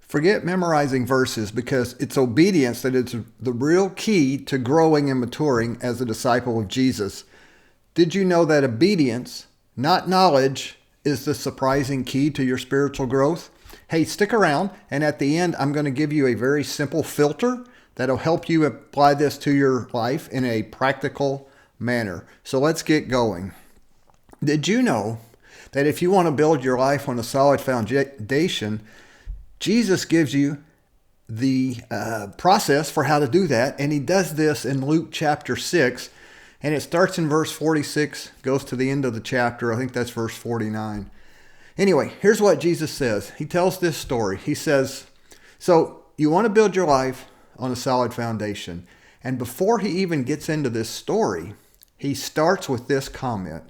Forget memorizing verses because it's obedience that is the real key to growing and maturing as a disciple of Jesus. Did you know that obedience, not knowledge, is the surprising key to your spiritual growth? Hey, stick around, and at the end, I'm going to give you a very simple filter that'll help you apply this to your life in a practical manner. So let's get going. Did you know that if you want to build your life on a solid foundation, Jesus gives you the process for how to do that, and he does this in Luke chapter 6, and it starts in verse 46, goes to the end of the chapter. I think that's verse 49. Anyway, here's what Jesus says. He tells this story. He says, so you want to build your life on a solid foundation. And before he even gets into this story, he starts with this comment.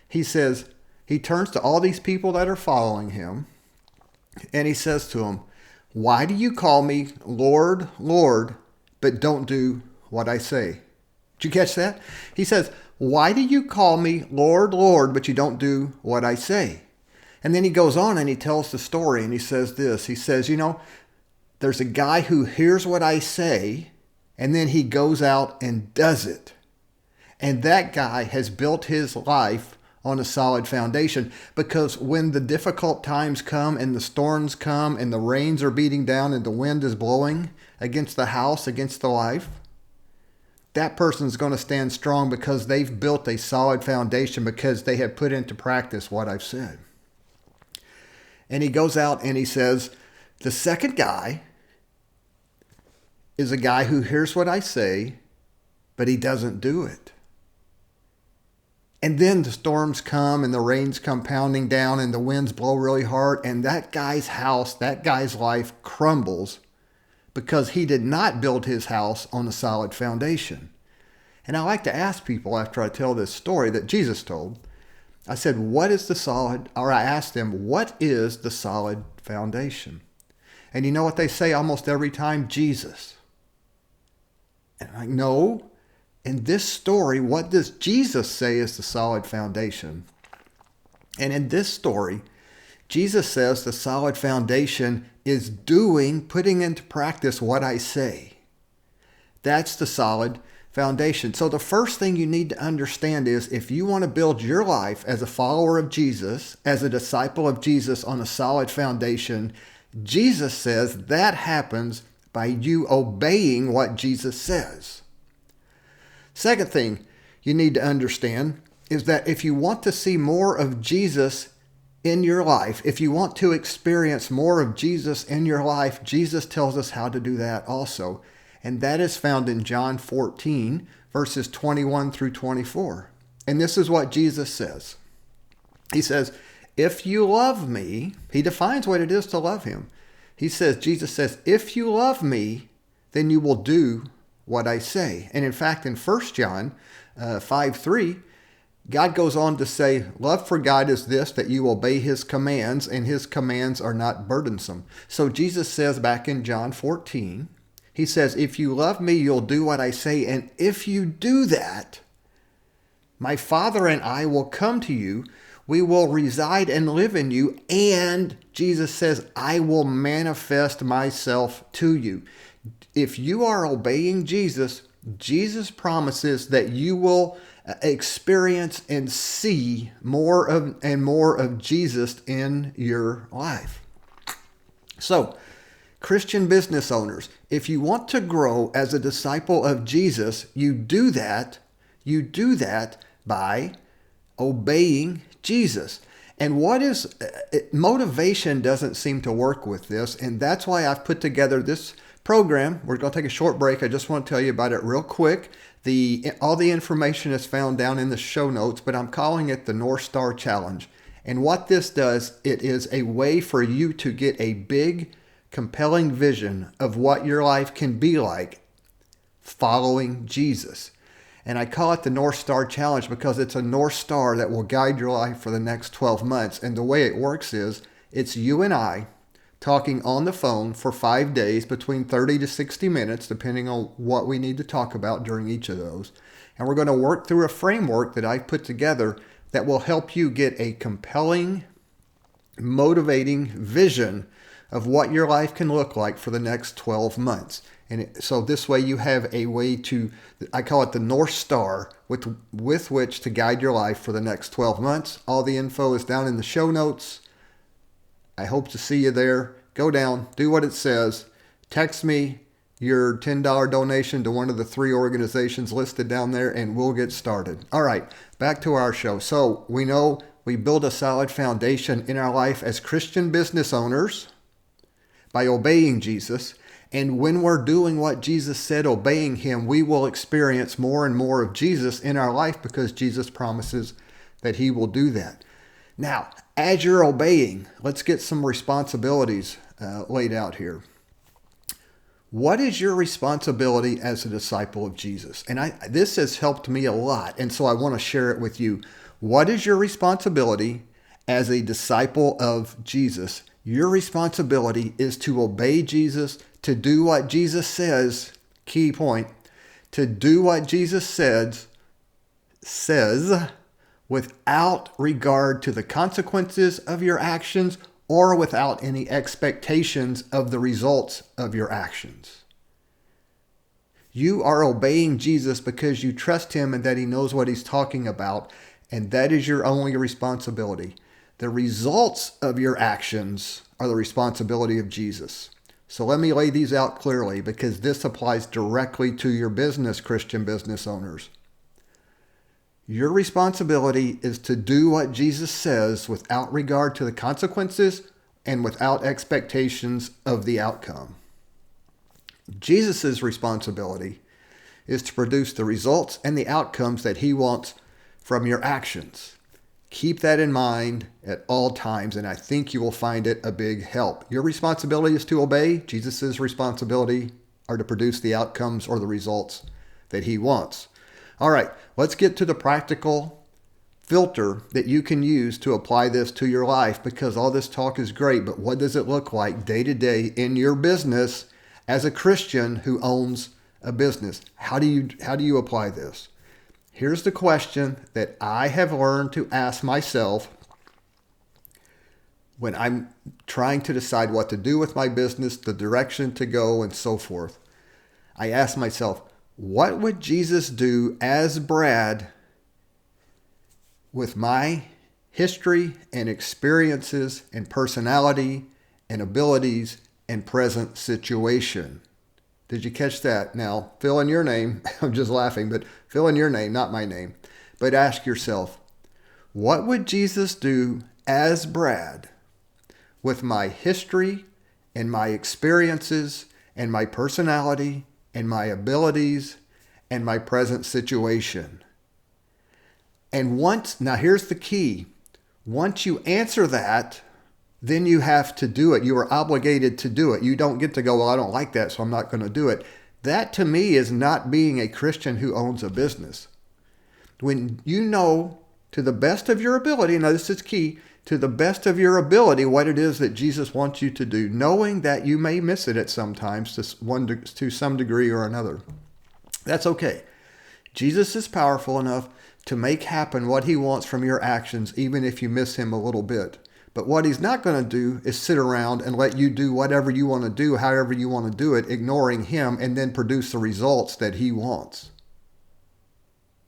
He says, he turns to all these people that are following him, and he says to them, why do you call me Lord, Lord, but don't do what I say? Did you catch that? He says, why do you call me Lord, Lord, but you don't do what I say? And then he goes on and he tells the story and he says this. He says, there's a guy who hears what I say and then he goes out and does it. And that guy has built his life on a solid foundation, because when the difficult times come and the storms come and the rains are beating down and the wind is blowing against the house, against the life, that person's going to stand strong because they've built a solid foundation, because they have put into practice what I've said. And he goes out and he says, the second guy is a guy who hears what I say, but he doesn't do it. And then the storms come and the rains come pounding down and the winds blow really hard, and that guy's house, that guy's life crumbles because he did not build his house on a solid foundation. And I like to ask people after I tell this story that Jesus told, I said, I asked them, what is the solid foundation? And you know what they say almost every time? Jesus. And I'm like, no. In this story, what does Jesus say is the solid foundation? And in this story, Jesus says the solid foundation is putting into practice what I say. That's the solid foundation. So the first thing you need to understand is, if you want to build your life as a follower of Jesus, as a disciple of Jesus on a solid foundation, Jesus says that happens by you obeying what Jesus says. Second thing you need to understand is that if you want to see more of Jesus in your life, if you want to experience more of Jesus in your life, Jesus tells us how to do that also. And that is found in John 14, verses 21 through 24. And this is what Jesus says. He says, if you love me, he defines what it is to love him. Jesus says, if you love me, then you will do what I say. And in fact, in 1 John 5:3, God goes on to say, love for God is this, that you obey his commands, and his commands are not burdensome. So Jesus says back in John 14, he says, if you love me, you'll do what I say. And if you do that, my Father and I will come to you. We will reside and live in you. And Jesus says, I will manifest myself to you. If you are obeying Jesus, Jesus promises that you will experience and see more of Jesus in your life. So, Christian business owners, if you want to grow as a disciple of Jesus, you do that by obeying Jesus. And motivation doesn't seem to work with this, and that's why I've put together this program. We're going to take a short break. I just want to tell you about it real quick. All the information is found down in the show notes, but I'm calling it the Northstar Challenge. And what this does, it is a way for you to get a big, compelling vision of what your life can be like following Jesus. And I call it the Northstar Challenge because it's a North Star that will guide your life for the next 12 months. And the way it works is, it's you and I talking on the phone for 5 days, between 30 to 60 minutes, depending on what we need to talk about during each of those. And we're going to work through a framework that I've put together that will help you get a compelling, motivating vision of what your life can look like for the next 12 months. So this way you have a way to, I call it the North Star, with which to guide your life for the next 12 months. All the info is down in the show notes. I hope to see you there. Go down, do what it says. Text me your $10 donation to one of the 3 organizations listed down there, and we'll get started. All right, back to our show. So we know we build a solid foundation in our life as Christian business owners by obeying Jesus. And when we're doing what Jesus said, obeying him, we will experience more and more of Jesus in our life because Jesus promises that he will do that. Now, as you're obeying, let's get some responsibilities laid out here. What is your responsibility as a disciple of Jesus? And this has helped me a lot, and so I want to share it with you. What is your responsibility as a disciple of Jesus? Your responsibility is to obey Jesus, to do what Jesus says, key point, to do what Jesus says without regard to the consequences of your actions or without any expectations of the results of your actions. You are obeying Jesus because you trust him and that he knows what he's talking about, and that is your only responsibility. The results of your actions are the responsibility of Jesus. So let me lay these out clearly because this applies directly to your business, Christian business owners. Your responsibility is to do what Jesus says without regard to the consequences and without expectations of the outcome. Jesus' responsibility is to produce the results and the outcomes that he wants from your actions. Keep that in mind at all times, and I think you will find it a big help. Your responsibility is to obey. Jesus' responsibility are to produce the outcomes or the results that he wants. All right, let's get to the practical filter that you can use to apply this to your life, because all this talk is great, but what does it look like day to day in your business as a Christian who owns a business? How do you apply this? Here's the question that I have learned to ask myself when I'm trying to decide what to do with my business, the direction to go, and so forth. I ask myself, what would Jesus do as Brad with my history and experiences and personality and abilities and present situation? Did you catch that? Now, fill in your name. I'm just laughing, but fill in your name, not my name. But ask yourself, what would Jesus do as Brad with my history and my experiences and my personality and my abilities and my present situation? And now here's the key. Once you answer that, then you have to do it. You are obligated to do it. You don't get to go, well, I don't like that, so I'm not going to do it. That to me is not being a Christian who owns a business. When you know to the best of your ability, now this is key, to the best of your ability what it is that Jesus wants you to do, knowing that you may miss it at sometimes to some degree or another. That's okay. Jesus is powerful enough to make happen what he wants from your actions, even if you miss him a little bit. But what he's not going to do is sit around and let you do whatever you want to do, however you want to do it, ignoring him, and then produce the results that he wants.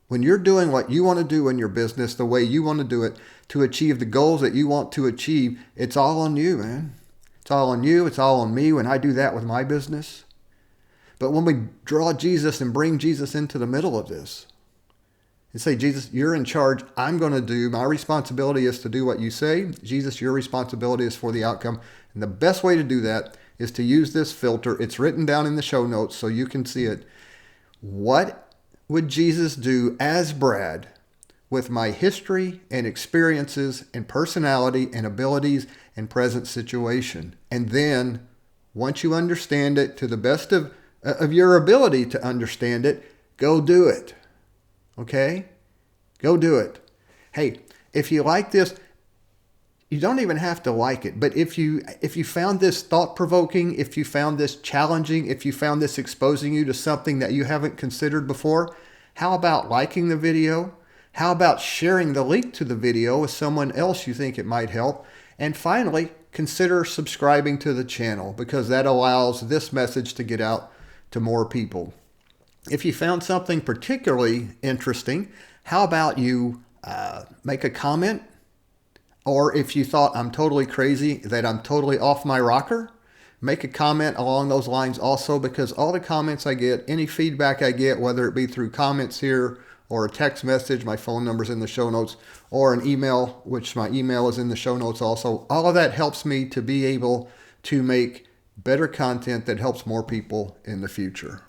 When you're doing what you want to do in your business, the way you want to do it, to achieve the goals that you want to achieve, it's all on you, man. It's all on you. It's all on me when I do that with my business. But when we draw Jesus and bring Jesus into the middle of this, and say, Jesus, you're in charge. I'm going to do, my responsibility is to do what you say. Jesus, your responsibility is for the outcome. And the best way to do that is to use this filter. It's written down in the show notes so you can see it. What would Jesus do as Brad with my history and experiences and personality and abilities and present situation? And then once you understand it to the best of your ability to understand it, go do it. Okay? Go do it. Hey, if you like this, you don't even have to like it, but if you found this thought-provoking, if you found this challenging, if you found this exposing you to something that you haven't considered before, how about liking the video? How about sharing the link to the video with someone else you think it might help? And finally, consider subscribing to the channel, because that allows this message to get out to more people. If you found something particularly interesting, how about you make a comment? Or if you thought I'm totally crazy, that I'm totally off my rocker, make a comment along those lines also, because all the comments I get, any feedback I get, whether it be through comments here or a text message, my phone number's in the show notes, or an email, which my email is in the show notes also, all of that helps me to be able to make better content that helps more people in the future.